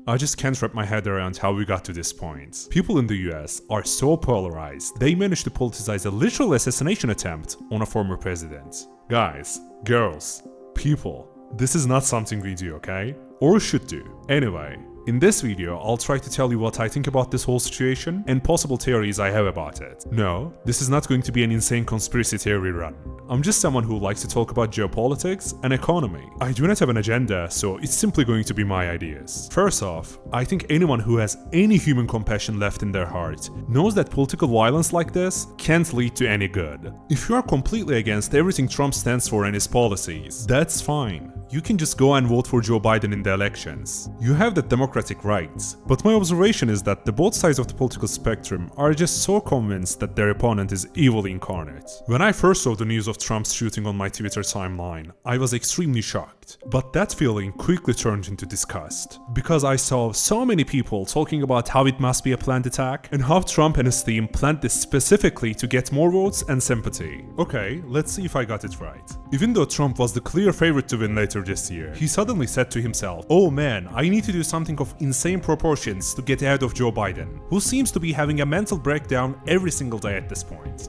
I just can't wrap my head around how we got to this point. People in the US are so polarized, they managed to politicize a literal assassination attempt on a former president. Guys, girls, people, this is not something we do, okay? Or should do. Anyway, in this video, I'll try to tell you what I think about this whole situation and possible theories I have about it. No, this is not going to be an insane conspiracy theory run. I'm just someone who likes to talk about geopolitics and economy. I do not have an agenda, so it's simply going to be my ideas. First off, I think anyone who has any human compassion left in their heart knows that political violence like this can't lead to any good. If you are completely against everything Trump stands for and his policies, that's fine. You can just go and vote for Joe Biden in the elections. You have that democratic right. But my observation is that the both sides of the political spectrum are just so convinced that their opponent is evil incarnate. When I first saw the news of Trump's shooting on my Twitter timeline, I was extremely shocked. But that feeling quickly turned into disgust, because I saw so many people talking about how it must be a planned attack, and how Trump and his team planned this specifically to get more votes and sympathy. Okay, let's see if I got it right. Even though Trump was the clear favorite to win later this year, he suddenly said to himself, "Oh man, I need to do something of insane proportions to get ahead of Joe Biden, who seems to be having a mental breakdown every single day at this point."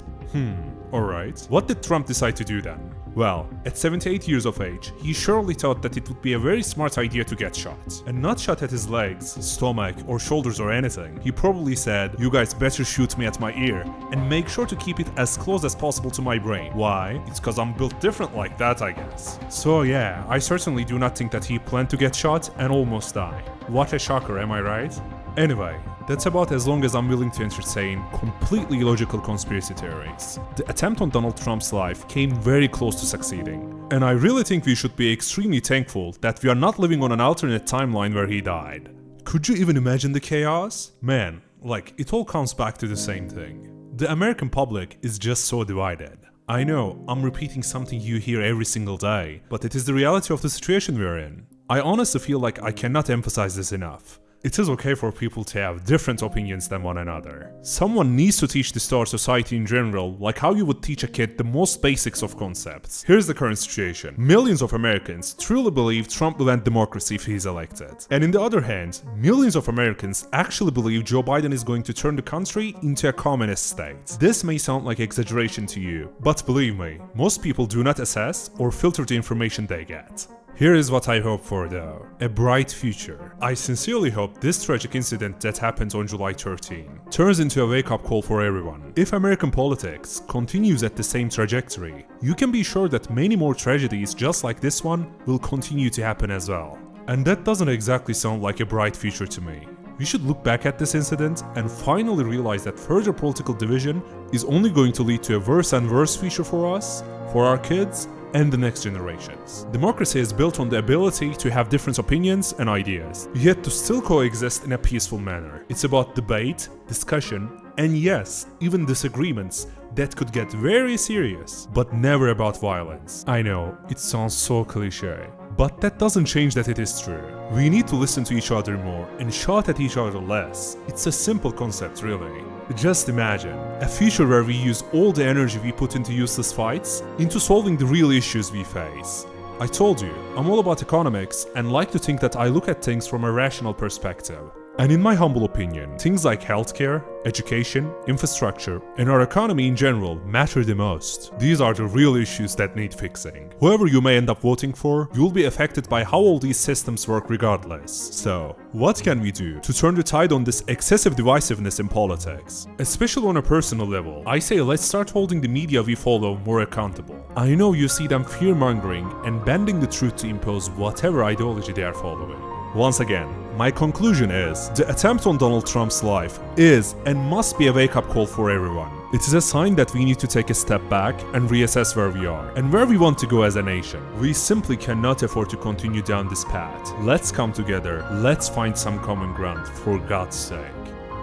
Alright. What did Trump decide to do then? Well, at 78 years of age, he surely thought that it would be a very smart idea to get shot. And not shot at his legs, stomach, or shoulders or anything. He probably said, "You guys better shoot me at my ear, and make sure to keep it as close as possible to my brain." Why? It's cause I'm built different like that, I guess. So yeah, I certainly do not think that he planned to get shot and almost die. What a shocker, am I right? Anyway, that's about as long as I'm willing to entertain completely illogical conspiracy theories. The attempt on Donald Trump's life came very close to succeeding. And I really think we should be extremely thankful that we are not living on an alternate timeline where he died. Could you even imagine the chaos? Man, like, it all comes back to the same thing. The American public is just so divided. I know, I'm repeating something you hear every single day, but it is the reality of the situation we're in. I honestly feel like I cannot emphasize this enough. It is okay for people to have different opinions than one another. Someone needs to teach this to our society in general, like how you would teach a kid the most basics of concepts. Here's the current situation. Millions of Americans truly believe Trump will end democracy if he's elected. And in the other hand, millions of Americans actually believe Joe Biden is going to turn the country into a communist state. This may sound like exaggeration to you, but believe me, most people do not assess or filter the information they get. Here is what I hope for though, a bright future. I sincerely hope this tragic incident that happened on July 13 turns into a wake-up call for everyone. If American politics continues at the same trajectory, you can be sure that many more tragedies just like this one will continue to happen as well. And that doesn't exactly sound like a bright future to me. We should look back at this incident and finally realize that further political division is only going to lead to a worse and worse future for us, for our kids, and the next generations. Democracy is built on the ability to have different opinions and ideas, yet to still coexist in a peaceful manner. It's about debate, discussion, and yes, even disagreements that could get very serious, but never about violence. I know, it sounds so cliché, but that doesn't change that it is true. We need to listen to each other more and shout at each other less. It's a simple concept, really. Just imagine a future where we use all the energy we put into useless fights into solving the real issues we face. I told you, I'm all about economics and like to think that I look at things from a rational perspective. And in my humble opinion, things like healthcare, education, infrastructure, and our economy in general matter the most. These are the real issues that need fixing. Whoever you may end up voting for, you'll be affected by how all these systems work regardless. So, what can we do to turn the tide on this excessive divisiveness in politics? Especially on a personal level, I say let's start holding the media we follow more accountable. I know you see them fear-mongering and bending the truth to impose whatever ideology they are following. Once again, my conclusion is, the attempt on Donald Trump's life is and must be a wake-up call for everyone. It is a sign that we need to take a step back and reassess where we are and where we want to go as a nation. We simply cannot afford to continue down this path. Let's come together, let's find some common ground, for God's sake.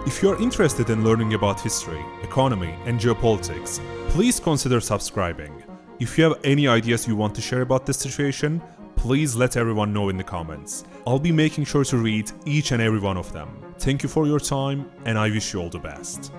If you are interested in learning about history, economy, and geopolitics, please consider subscribing. If you have any ideas you want to share about this situation, please let everyone know in the comments. I'll be making sure to read each and every one of them. Thank you for your time, and I wish you all the best.